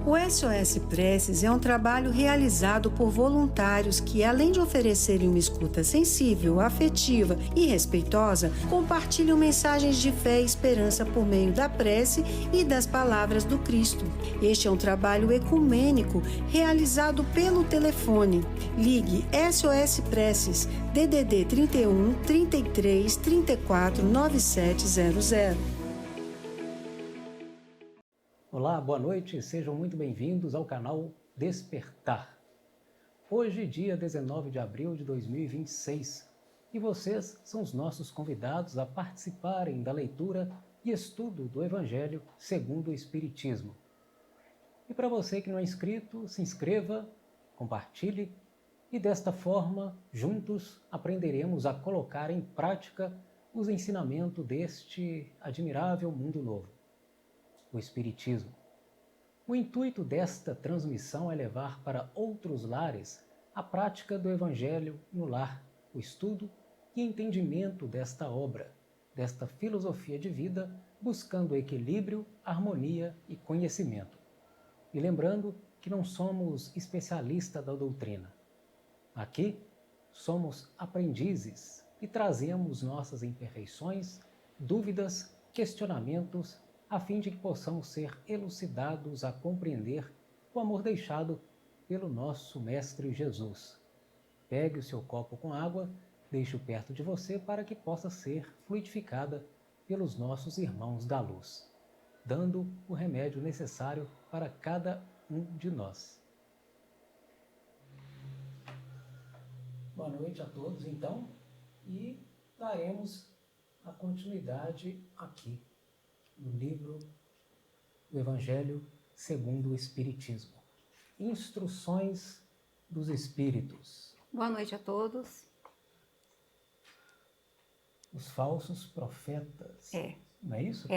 O SOS Preces é um trabalho realizado por voluntários que, além de oferecerem uma escuta sensível, afetiva e respeitosa, compartilham mensagens de fé e esperança por meio da prece e das palavras do Cristo. Este é um trabalho ecumênico realizado pelo telefone. Ligue SOS Preces DDD 31 33 34 9700. Olá, boa noite, sejam muito bem-vindos ao canal Despertar. Hoje, dia 19 de abril de 2026, e vocês são os nossos convidados a participarem da leitura e estudo do Evangelho segundo o Espiritismo. E para você que não é inscrito, se inscreva, compartilhe e desta forma, juntos, aprenderemos a colocar em prática os ensinamentos deste admirável mundo novo, o Espiritismo. O intuito desta transmissão é levar para outros lares a prática do Evangelho no lar, o estudo e entendimento desta obra, desta filosofia de vida, buscando equilíbrio, harmonia e conhecimento. E lembrando que não somos especialistas da doutrina. Aqui somos aprendizes e trazemos nossas imperfeições, dúvidas, questionamentos, a fim de que possamos ser elucidados a compreender o amor deixado pelo nosso Mestre Jesus. Pegue o seu copo com água, deixe-o perto de você para que possa ser fluidificada pelos nossos irmãos da luz, dando o remédio necessário para cada um de nós. Boa noite a todos, então, e daremos a continuidade aqui no livro do Evangelho segundo o Espiritismo. Instruções dos Espíritos. Boa noite a todos. Os falsos profetas. Não é isso?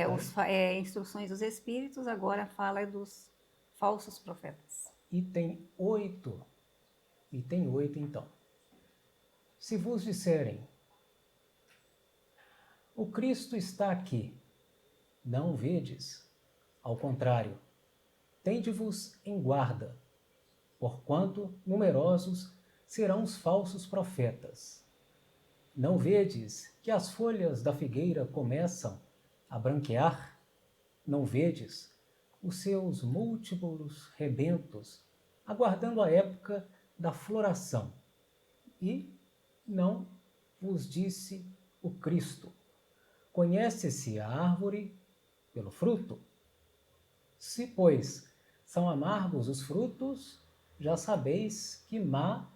Instruções dos Espíritos, agora fala dos falsos profetas. Item 8. Item 8, então. Se vos disserem, o Cristo está aqui, não o vedes? Ao contrário, tende-vos em guarda, porquanto numerosos serão os falsos profetas. Não vedes que as folhas da figueira começam a branquear? Não vedes os seus múltiplos rebentos, aguardando a época da floração? E não vos disse o Cristo: conhece-se a árvore pelo fruto? Se, pois, são amargos os frutos, já sabeis que má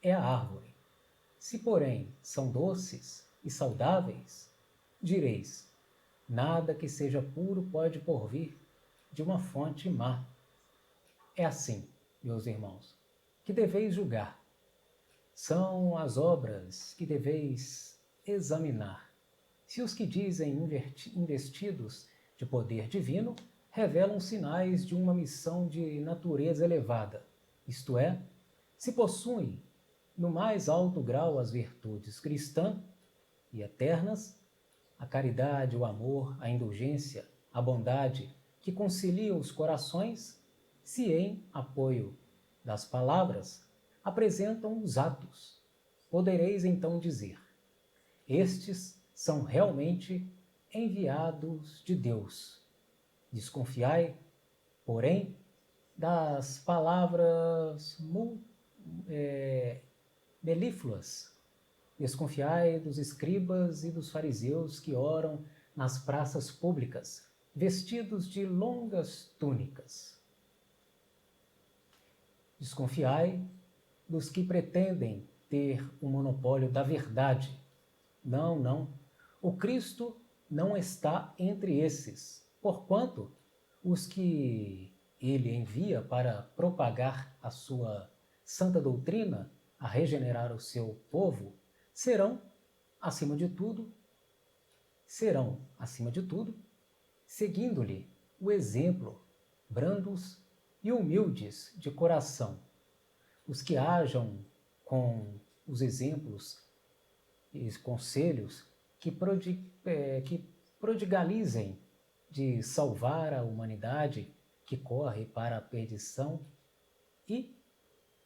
é a árvore. Se, porém, são doces e saudáveis, direis, nada que seja puro pode porvir de uma fonte má. É assim, meus irmãos, que deveis julgar. São as obras que deveis examinar. Se os que dizem investidos de poder divino revelam sinais de uma missão de natureza elevada, isto é, se possuem no mais alto grau as virtudes cristãs e eternas, a caridade, o amor, a indulgência, a bondade que concilia os corações, se em apoio das palavras apresentam os atos, podereis então dizer: estes são realmente enviados de Deus. Desconfiai, porém, das palavras melífluas. Desconfiai dos escribas e dos fariseus que oram nas praças públicas, vestidos de longas túnicas. Desconfiai dos que pretendem ter o monopólio da verdade. Não. O Cristo não está entre esses, porquanto os que ele envia para propagar a sua santa doutrina, a regenerar o seu povo, serão, acima de tudo, seguindo-lhe o exemplo, brandos e humildes de coração. Os que hajam com os exemplos e conselhos que prodigalizem de salvar a humanidade, que corre para a perdição e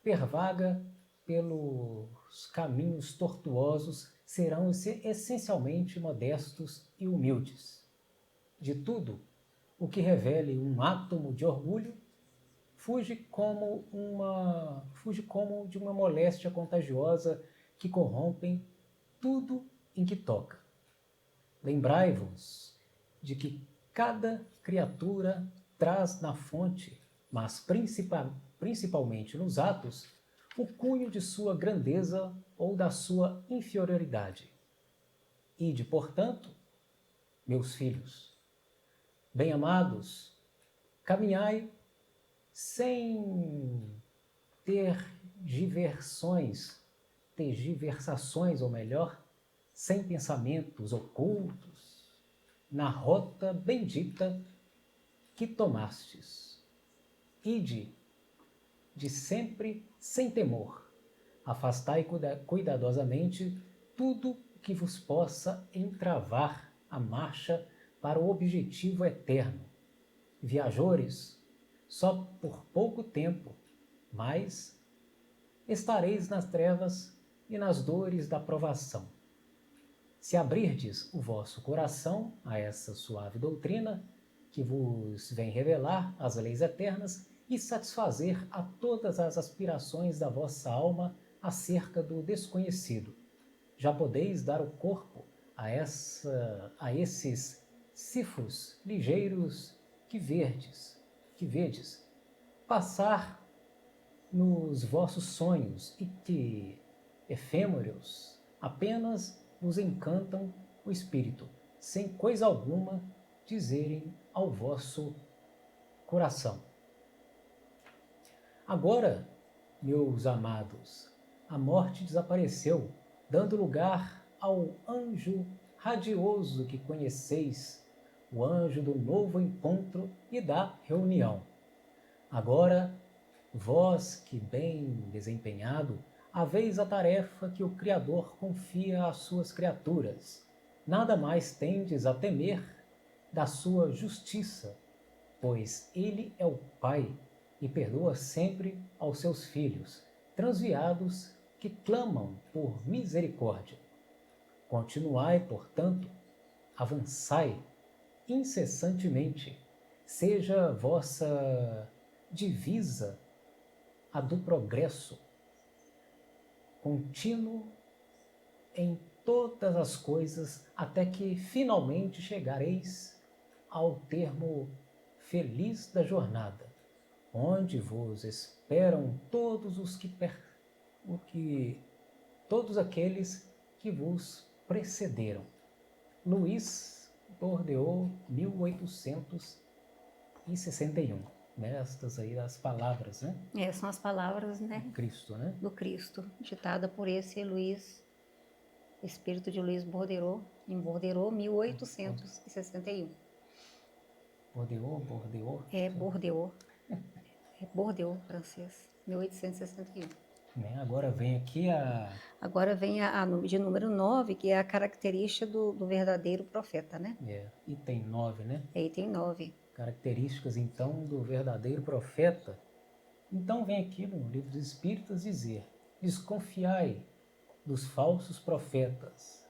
pervaga pelos caminhos tortuosos serão essencialmente modestos e humildes. De tudo o que revele um átomo de orgulho, fuge como de uma moléstia contagiosa que corrompem tudo em que toca. Lembrai-vos de que cada criatura traz na fonte, mas principalmente nos atos, o cunho de sua grandeza ou da sua inferioridade. Ide, portanto, meus filhos, bem-amados, caminhai sem tergiversações, ou melhor, sem pensamentos ocultos, na rota bendita que tomastes. Ide de sempre sem temor. Afastai cuidadosamente tudo que vos possa entravar a marcha para o objetivo eterno. Viajores, só por pouco tempo, mas estareis nas trevas e nas dores da provação. Se abrirdes o vosso coração a essa suave doutrina, que vos vem revelar as leis eternas e satisfazer a todas as aspirações da vossa alma acerca do desconhecido, já podeis dar o corpo a esses cifros ligeiros que vedes passar nos vossos sonhos e que, efêmeros, apenas vos encantam o espírito, sem coisa alguma dizerem ao vosso coração. Agora, meus amados, a morte desapareceu, dando lugar ao anjo radioso que conheceis, o anjo do novo encontro e da reunião. Agora, vós que bem desempenhado, haveis a tarefa que o Criador confia às suas criaturas. Nada mais tendes a temer da sua justiça, pois Ele é o Pai e perdoa sempre aos seus filhos, transviados que clamam por misericórdia. Continuai, portanto, avançai incessantemente, seja vossa divisa a do progresso contínuo em todas as coisas, até que finalmente chegareis ao termo feliz da jornada, onde vos esperam todos aqueles que vos precederam. Luiz Bordeaux, 1861. Estas aí as palavras, né? São as palavras, né? Do Cristo, né? Do Cristo, ditada por esse espírito de Luiz Bordeaux, em Bordeaux, 1861. Bordeaux? É Bordeaux. É Bordeaux, francês, 1861. Agora vem aqui Agora vem a de número 9, que é a característica do verdadeiro profeta, né? Item 9, né? Item 9. Características, então, do verdadeiro profeta. Então vem aqui no Livro dos Espíritos dizer: desconfiai dos falsos profetas.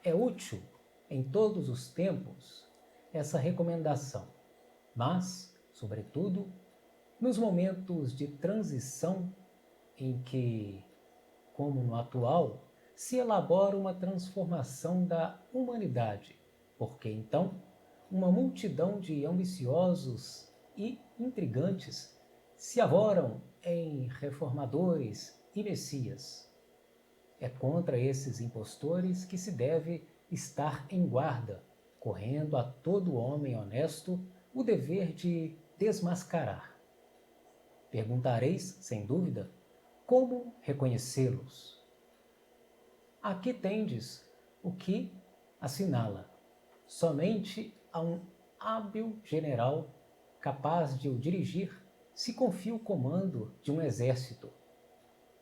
É útil em todos os tempos essa recomendação, mas, sobretudo, nos momentos de transição em que, como no atual, se elabora uma transformação da humanidade, porque então uma multidão de ambiciosos e intrigantes se avoram em reformadores e messias. É contra esses impostores que se deve estar em guarda, correndo a todo homem honesto o dever de desmascarar. Perguntareis, sem dúvida, como reconhecê-los? Aqui tendes o que assinala. Somente a um hábil general capaz de o dirigir se confia o comando de um exército.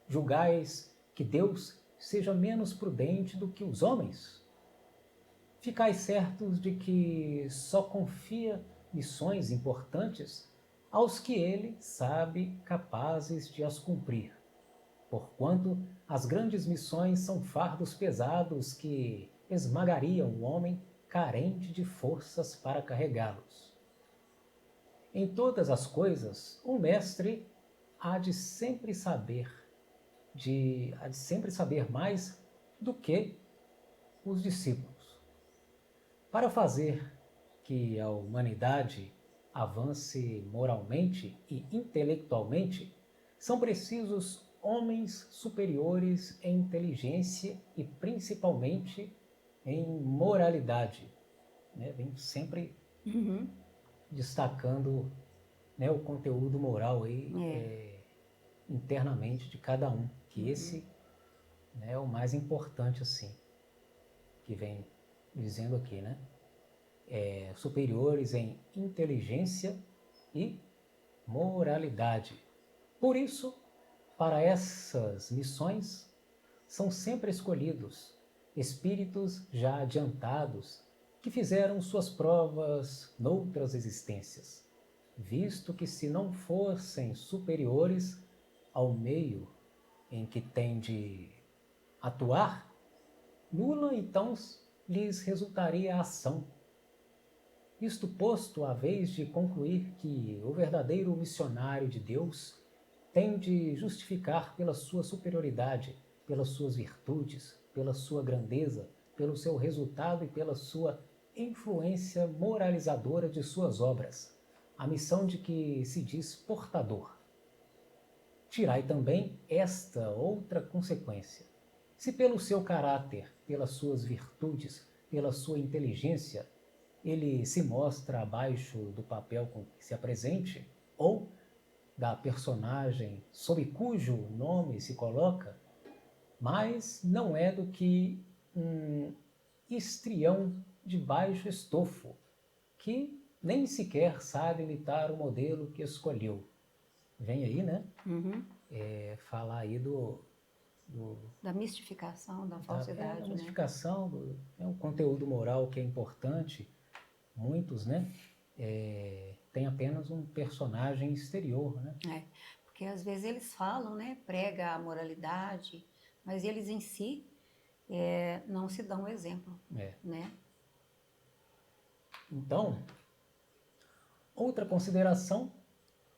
Julgais que Deus seja menos prudente do que os homens? Ficais certos de que só confia missões importantes aos que ele sabe capazes de as cumprir, porquanto as grandes missões são fardos pesados que esmagariam o homem carente de forças para carregá-los. Em todas as coisas, o mestre há de sempre saber mais do que os discípulos. Para fazer que a humanidade avance moralmente e intelectualmente, são precisos homens superiores em inteligência e principalmente em moralidade. Né? Vem sempre destacando, né, o conteúdo moral aí, internamente de cada um, que esse, né, é o mais importante, assim, que vem dizendo aqui, né? Superiores em inteligência e moralidade. Por isso, para essas missões, são sempre escolhidos espíritos já adiantados que fizeram suas provas noutras existências, visto que se não fossem superiores ao meio em que têm de atuar, nula então lhes resultaria a ação. Isto posto, a vez de concluir que o verdadeiro missionário de Deus tem de justificar pela sua superioridade, pelas suas virtudes, pela sua grandeza, pelo seu resultado e pela sua influência moralizadora de suas obras, a missão de que se diz portador. Tirai também esta outra consequência. Se pelo seu caráter, pelas suas virtudes, pela sua inteligência, ele se mostra abaixo do papel com que se apresente, ou da personagem sob cujo nome se coloca, mas não é do que um histrião de baixo estofo, que nem sequer sabe imitar o modelo que escolheu. Vem aí, né? Falar aí da mistificação, da falsidade, da mistificação, o conteúdo moral que é importante. Muitos, né, têm apenas um personagem exterior, né? Porque às vezes eles falam, né, prega a moralidade, mas eles em si não se dão o exemplo, né? Então, outra consideração,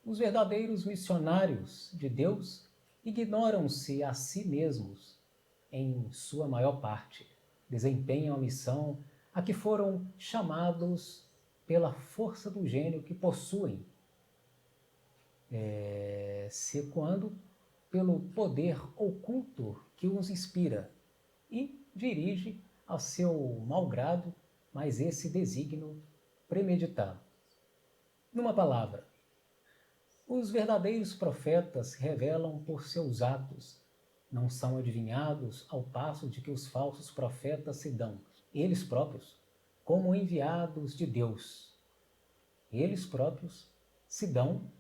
os verdadeiros missionários de Deus ignoram-se a si mesmos em sua maior parte, desempenham a missão a que foram chamados pela força do gênio que possuem, sequando pelo poder oculto que os inspira e dirige a seu malgrado, mas esse desígnio premeditado. Numa palavra, os verdadeiros profetas revelam por seus atos, não são adivinhados ao passo de que os falsos profetas se dão, eles próprios, como enviados de Deus. Eles próprios se dão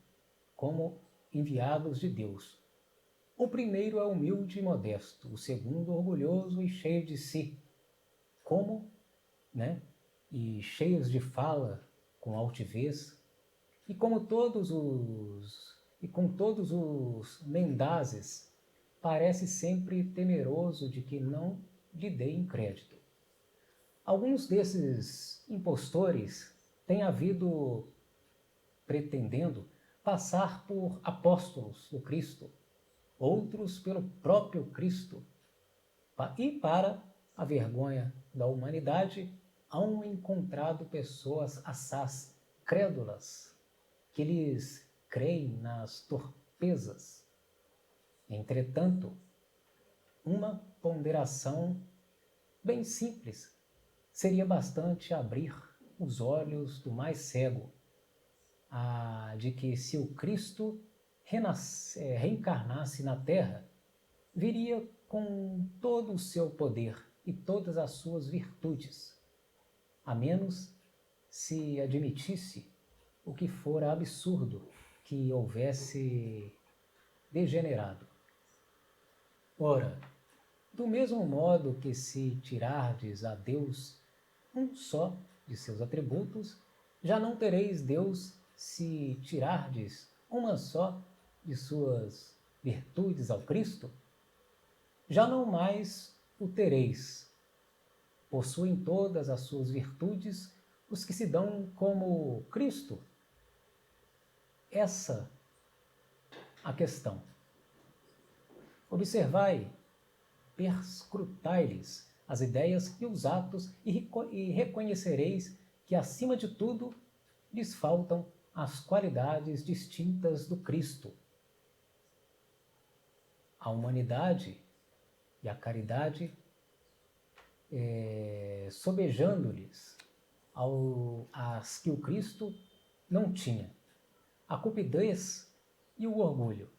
como enviados de Deus. O primeiro é humilde e modesto, o segundo orgulhoso e cheio de si, e cheios de fala com altivez, e com todos os mendazes, parece sempre temeroso de que não lhe deem crédito. Alguns desses impostores têm havido pretendendo passar por apóstolos do Cristo, outros pelo próprio Cristo, e para a vergonha da humanidade, hão encontrado pessoas assaz crédulas, que lhes creem nas torpezas. Entretanto, uma ponderação bem simples seria bastante abrir os olhos do mais cego, de que se o Cristo reencarnasse na Terra, viria com todo o seu poder e todas as suas virtudes, a menos se admitisse o que fora absurdo que houvesse degenerado. Ora, do mesmo modo que se tirardes a Deus um só de seus atributos, já não tereis Deus se tirardes uma só de suas virtudes ao Cristo, já não mais o tereis. Possuem todas as suas virtudes os que se dão como Cristo. Essa a questão. Observai, perscrutai-lhes as ideias e os atos e reconhecereis que, acima de tudo, lhes faltam as qualidades distintas do Cristo. A humanidade e a caridade sobejando-lhes as que o Cristo não tinha, a cupidez e o orgulho.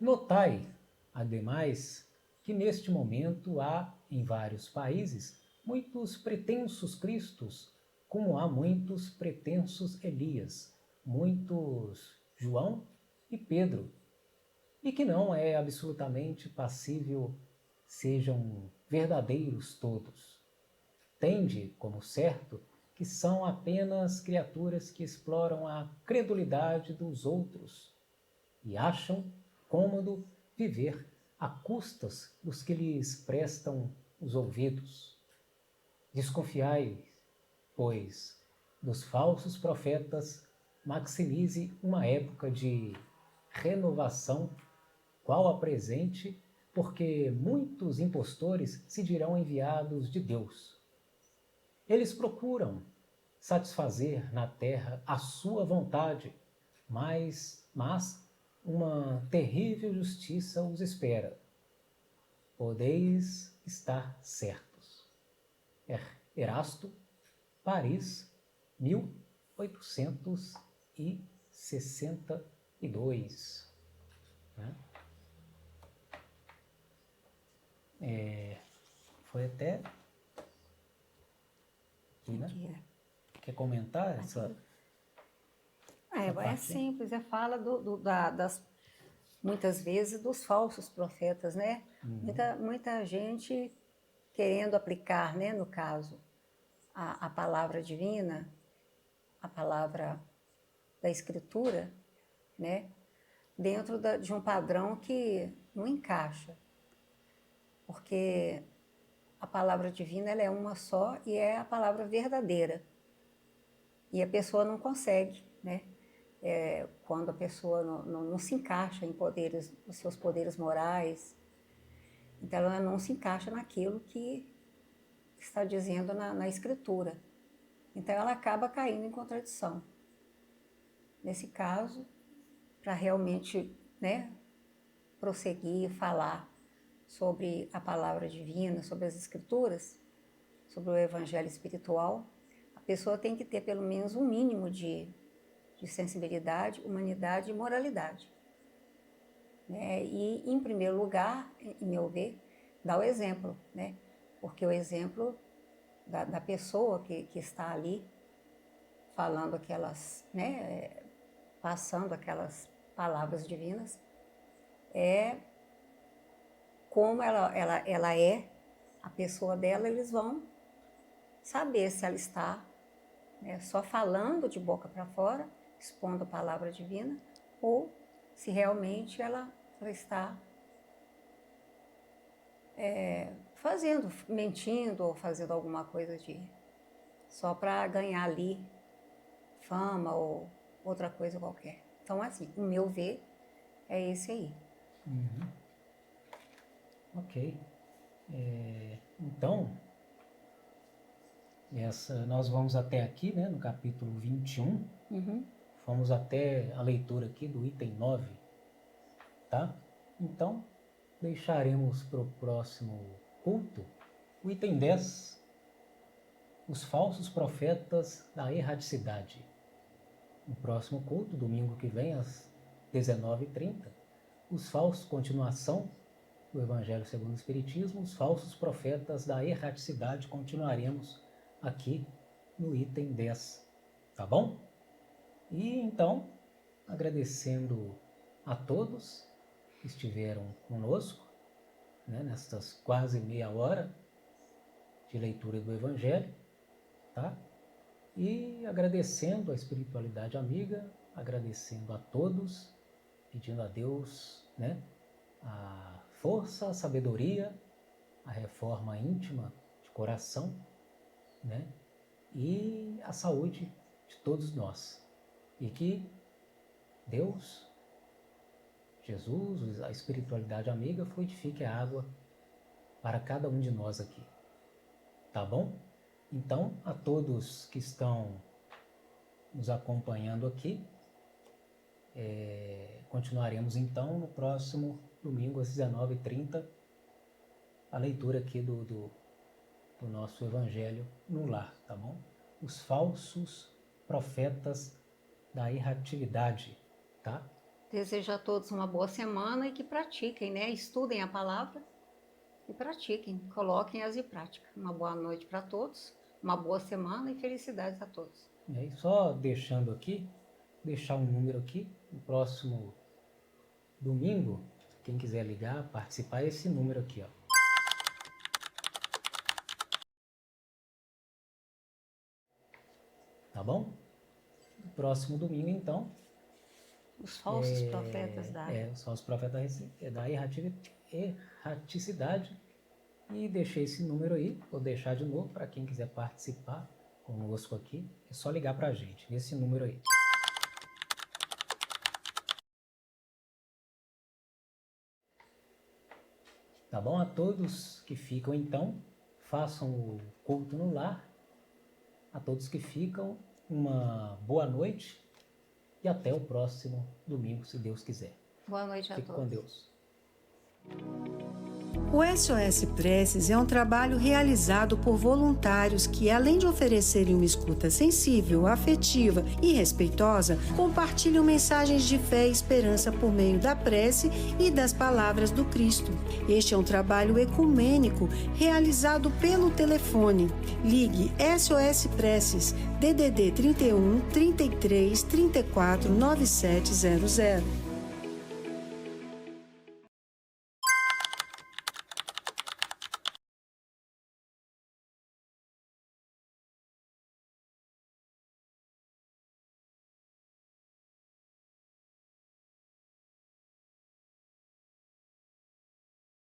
Notai, ademais, que neste momento há, em vários países, muitos pretensos Cristos, como há muitos pretensos Elias, muitos João e Pedro, e que não é absolutamente passível sejam verdadeiros todos. Tende como certo que são apenas criaturas que exploram a credulidade dos outros e acham cômodo viver a custas dos que lhes prestam os ouvidos. Desconfiai, pois, dos falsos profetas, maximize uma época de renovação, qual a presente, porque muitos impostores se dirão enviados de Deus. Eles procuram satisfazer na terra a sua vontade, mas uma terrível justiça os espera. Podeis estar certos. Erasto, Paris, 1862. Né? Foi até aqui, né? Quer comentar essa? É simples, fala muitas vezes dos falsos profetas, né? Muita gente querendo aplicar, né, no caso, a palavra divina, a palavra da Escritura, né, dentro de um padrão que não encaixa. Porque a palavra divina ela é uma só e é a palavra verdadeira. E a pessoa não consegue, né? Quando a pessoa não se encaixa em poderes, os seus poderes morais, então ela não se encaixa naquilo que está dizendo na Escritura. Então ela acaba caindo em contradição. Nesse caso, para realmente, né, prosseguir, falar sobre a palavra divina, sobre as Escrituras, sobre o Evangelho espiritual, a pessoa tem que ter pelo menos um mínimo de sensibilidade, humanidade e moralidade. Né? E, em primeiro lugar, em meu ver, dá o exemplo, né? Porque o exemplo da pessoa que está ali falando aquelas, né, passando aquelas palavras divinas, é como ela é, a pessoa dela, eles vão saber se ela está, né, só falando de boca para fora, expondo a palavra divina, ou se realmente ela está mentindo ou fazendo alguma coisa só para ganhar ali fama ou outra coisa qualquer. Então, assim, o meu ver é esse aí. Ok. Então, nós vamos até aqui, né, no capítulo 21. Fomos até a leitura aqui do item 9, tá? Então, deixaremos para o próximo culto o item 10, os falsos profetas da erradicidade. No próximo culto, domingo que vem, às 19h30, continuação do Evangelho segundo o Espiritismo, os falsos profetas da erraticidade, continuaremos aqui no item 10, tá bom? E então, agradecendo a todos que estiveram conosco, né, nestas quase meia hora de leitura do Evangelho, tá? E agradecendo a espiritualidade amiga, agradecendo a todos, pedindo a Deus, né, a força, a sabedoria, a reforma íntima de coração, né, e a saúde de todos nós. E que Deus, Jesus, a espiritualidade amiga, fluidifique a água para cada um de nós aqui. Tá bom? Então, a todos que estão nos acompanhando aqui, continuaremos então no próximo domingo às 19h30 a leitura aqui do nosso Evangelho no Lar, tá bom? Os falsos profetas da erratividade, tá? Desejo a todos uma boa semana e que pratiquem, né? Estudem a palavra e pratiquem, coloquem-as em prática. Uma boa noite para todos, uma boa semana e felicidades a todos. E aí, só deixando aqui, deixar um número aqui, no próximo domingo, quem quiser ligar, participar, é esse número aqui, ó. Tá bom? No próximo domingo, então, os falsos profetas os falsos profetas da erraticidade. E deixei esse número aí, vou deixar de novo para quem quiser participar conosco aqui. É só ligar para a gente, nesse número aí. Tá bom? A todos que ficam, então, façam o culto no lar. A todos que ficam, uma boa noite e até o próximo domingo, se Deus quiser. Boa noite a todos. Fique com Deus. O SOS Preces é um trabalho realizado por voluntários que, além de oferecerem uma escuta sensível, afetiva e respeitosa, compartilham mensagens de fé e esperança por meio da prece e das palavras do Cristo. Este é um trabalho ecumênico realizado pelo telefone. Ligue SOS Preces DDD 31 33 34 9700.